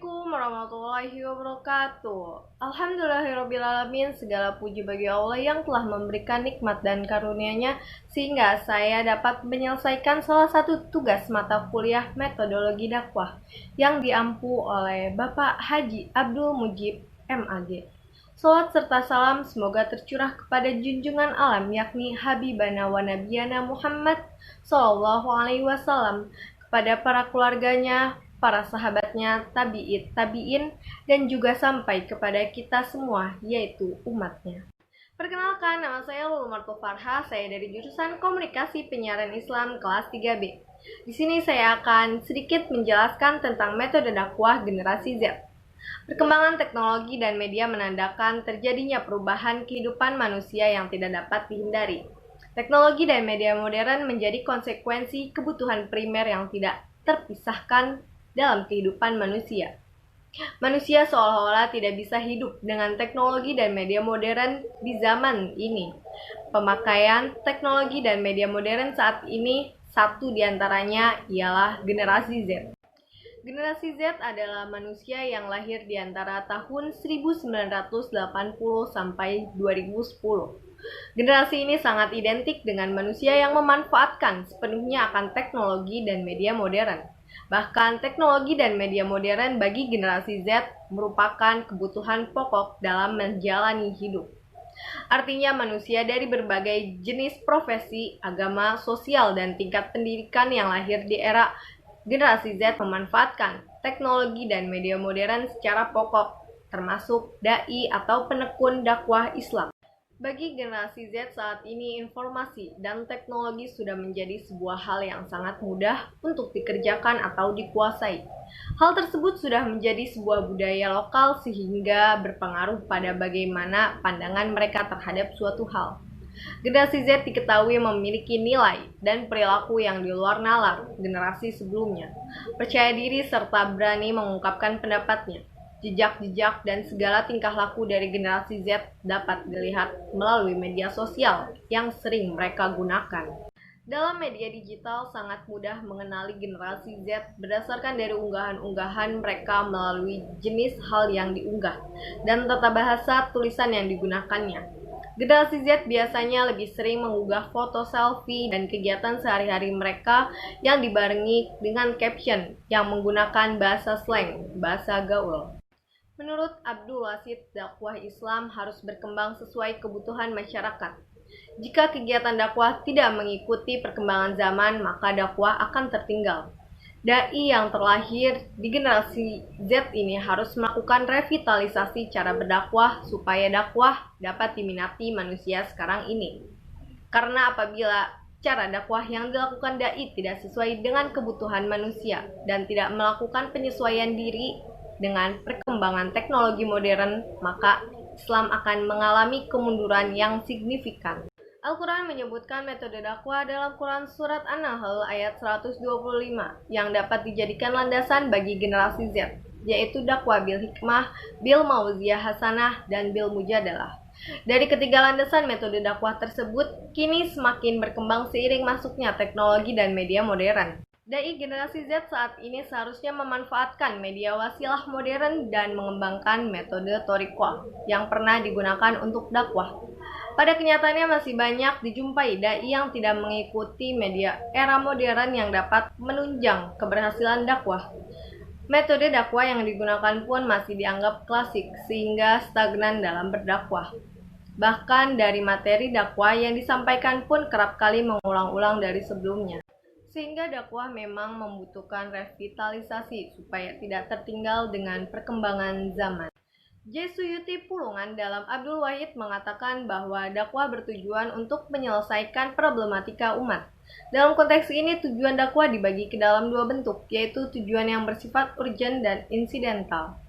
Assalamualaikum warahmatullahi wabarakatuh. Alhamdulillahirrabbilalamin, segala puji bagi Allah yang telah memberikan nikmat dan karunia-Nya sehingga saya dapat menyelesaikan salah satu tugas mata kuliah metodologi dakwah yang diampu oleh Bapak Haji Abdul Mujib MAG. Salawat serta salam semoga tercurah kepada junjungan alam yakni Habibana wa Nabiyana Muhammad Sallallahu Alaihi Wasallam, kepada para keluarganya, para sahabatnya, tabi'in, dan juga sampai kepada kita semua, yaitu umatnya. Perkenalkan, nama saya Lulu Martul Farha, saya dari jurusan Komunikasi Penyiaran Islam kelas 3B. Di sini saya akan sedikit menjelaskan tentang metode dakwah generasi Z. Perkembangan teknologi dan media menandakan terjadinya perubahan kehidupan manusia yang tidak dapat dihindari. Teknologi dan media modern menjadi konsekuensi kebutuhan primer yang tidak terpisahkan dalam kehidupan manusia. Manusia seolah-olah tidak bisa hidup dengan teknologi dan media modern di zaman ini. Pemakaian teknologi dan media modern saat ini, satu diantaranya ialah generasi Z. Generasi Z adalah manusia yang lahir di antara tahun 1980 sampai 2010. Generasi ini sangat identik dengan manusia yang memanfaatkan sepenuhnya akan teknologi dan media modern. Bahkan teknologi dan media modern bagi generasi Z merupakan kebutuhan pokok dalam menjalani hidup. Artinya manusia dari berbagai jenis profesi, agama, sosial, dan tingkat pendidikan yang lahir di era generasi Z memanfaatkan teknologi dan media modern secara pokok, termasuk dai atau penekun dakwah Islam. Bagi generasi Z saat ini, informasi dan teknologi sudah menjadi sebuah hal yang sangat mudah untuk dikerjakan atau dikuasai. Hal tersebut sudah menjadi sebuah budaya lokal sehingga berpengaruh pada bagaimana pandangan mereka terhadap suatu hal. Generasi Z diketahui memiliki nilai dan perilaku yang di luar nalar generasi sebelumnya, percaya diri serta berani mengungkapkan pendapatnya. Jejak-jejak dan segala tingkah laku dari generasi Z dapat dilihat melalui media sosial yang sering mereka gunakan. Dalam media digital sangat mudah mengenali generasi Z berdasarkan dari unggahan-unggahan mereka melalui jenis hal yang diunggah dan tata bahasa tulisan yang digunakannya. Generasi Z biasanya lebih sering mengunggah foto selfie dan kegiatan sehari-hari mereka yang dibarengi dengan caption yang menggunakan bahasa slang, bahasa gaul. Menurut Abdul Wasid, dakwah Islam harus berkembang sesuai kebutuhan masyarakat. Jika kegiatan dakwah tidak mengikuti perkembangan zaman, maka dakwah akan tertinggal. Dai yang terlahir di generasi Z ini harus melakukan revitalisasi cara berdakwah supaya dakwah dapat diminati manusia sekarang ini. Karena apabila cara dakwah yang dilakukan dai tidak sesuai dengan kebutuhan manusia dan tidak melakukan penyesuaian diri dengan perkembangan teknologi modern, maka Islam akan mengalami kemunduran yang signifikan. Al-Quran menyebutkan metode dakwah dalam Quran Surat An-Nahl ayat 125 yang dapat dijadikan landasan bagi generasi Z, yaitu dakwah bil hikmah, bil mau'izah hasanah, dan bil mujadalah. Dari ketiga landasan metode dakwah tersebut, kini semakin berkembang seiring masuknya teknologi dan media modern. Dai generasi Z saat ini seharusnya memanfaatkan media wasilah modern dan mengembangkan metode thoriqah yang pernah digunakan untuk dakwah. Pada kenyataannya masih banyak dijumpai dai yang tidak mengikuti media era modern yang dapat menunjang keberhasilan dakwah. Metode dakwah yang digunakan pun masih dianggap klasik sehingga stagnan dalam berdakwah. Bahkan dari materi dakwah yang disampaikan pun kerap kali mengulang-ulang dari sebelumnya. Sehingga dakwah memang membutuhkan revitalisasi supaya tidak tertinggal dengan perkembangan zaman. J. Suyuti Pulungan dalam Abdul Wahid mengatakan bahwa dakwah bertujuan untuk menyelesaikan problematika umat. Dalam konteks ini, tujuan dakwah dibagi ke dalam dua bentuk, yaitu tujuan yang bersifat urgent dan insidental.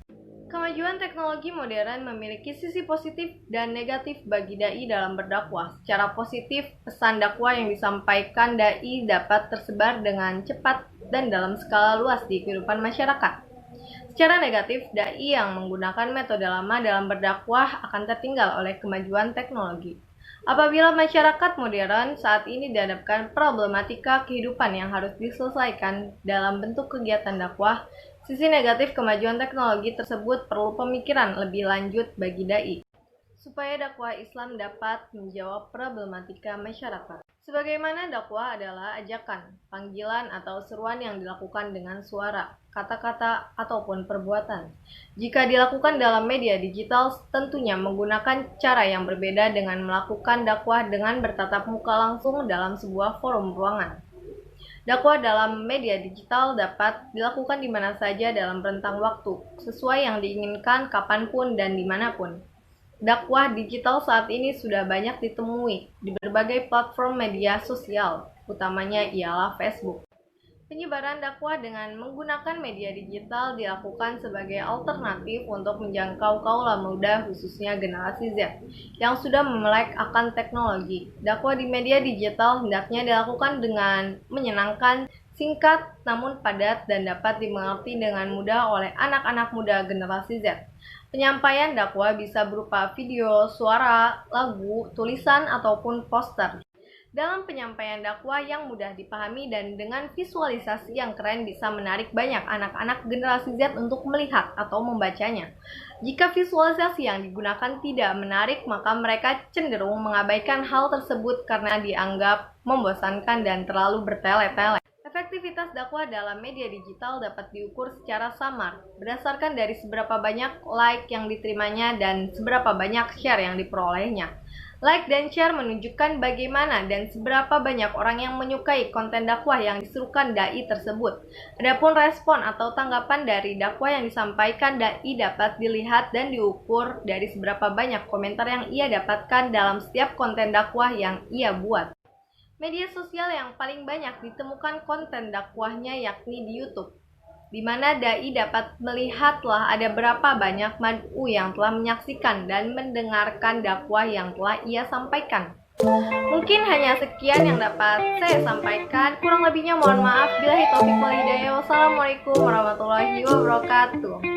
Kemajuan teknologi modern memiliki sisi positif dan negatif bagi dai dalam berdakwah. Secara positif, pesan dakwah yang disampaikan dai dapat tersebar dengan cepat dan dalam skala luas di kehidupan masyarakat. Secara negatif, dai yang menggunakan metode lama dalam berdakwah akan tertinggal oleh kemajuan teknologi. Apabila masyarakat modern saat ini dihadapkan problematika kehidupan yang harus diselesaikan dalam bentuk kegiatan dakwah, Sisi negatif kemajuan teknologi tersebut perlu pemikiran lebih lanjut bagi dai, supaya dakwah Islam dapat menjawab problematika masyarakat. Sebagaimana dakwah adalah ajakan, panggilan atau seruan yang dilakukan dengan suara, kata-kata, ataupun perbuatan. Jika dilakukan dalam media digital, tentunya menggunakan cara yang berbeda dengan melakukan dakwah dengan bertatap muka langsung dalam sebuah forum ruangan. Dakwah dalam media digital dapat dilakukan di mana saja dalam rentang waktu, sesuai yang diinginkan kapanpun dan dimanapun. Dakwah digital saat ini sudah banyak ditemui di berbagai platform media sosial, utamanya ialah Facebook. Penyebaran dakwah dengan menggunakan media digital dilakukan sebagai alternatif untuk menjangkau kaula muda khususnya generasi Z yang sudah melek akan teknologi. Dakwah di media digital hendaknya dilakukan dengan menyenangkan, singkat namun padat dan dapat dimengerti dengan mudah oleh anak-anak muda generasi Z. Penyampaian dakwah bisa berupa video, suara, lagu, tulisan, ataupun poster. Dalam penyampaian dakwah yang mudah dipahami dan dengan visualisasi yang keren bisa menarik banyak anak-anak generasi Z untuk melihat atau membacanya. Jika visualisasi yang digunakan tidak menarik, maka mereka cenderung mengabaikan hal tersebut karena dianggap membosankan dan terlalu bertele-tele. Efektivitas dakwah dalam media digital dapat diukur secara samar, berdasarkan dari seberapa banyak like yang diterimanya dan seberapa banyak share yang diperolehnya. Like dan share menunjukkan bagaimana dan seberapa banyak orang yang menyukai konten dakwah yang diserukan dai tersebut. Adapun respon atau tanggapan dari dakwah yang disampaikan dai dapat dilihat dan diukur dari seberapa banyak komentar yang ia dapatkan dalam setiap konten dakwah yang ia buat. Media sosial yang paling banyak ditemukan konten dakwahnya yakni di YouTube, di mana dai dapat melihatlah ada berapa banyak mad'u yang telah menyaksikan dan mendengarkan dakwah yang telah ia sampaikan. Mungkin hanya sekian yang dapat saya sampaikan. Kurang lebihnya mohon maaf. Billahi taufiq wal hidayah. Wassalamualaikum warahmatullahi wabarakatuh.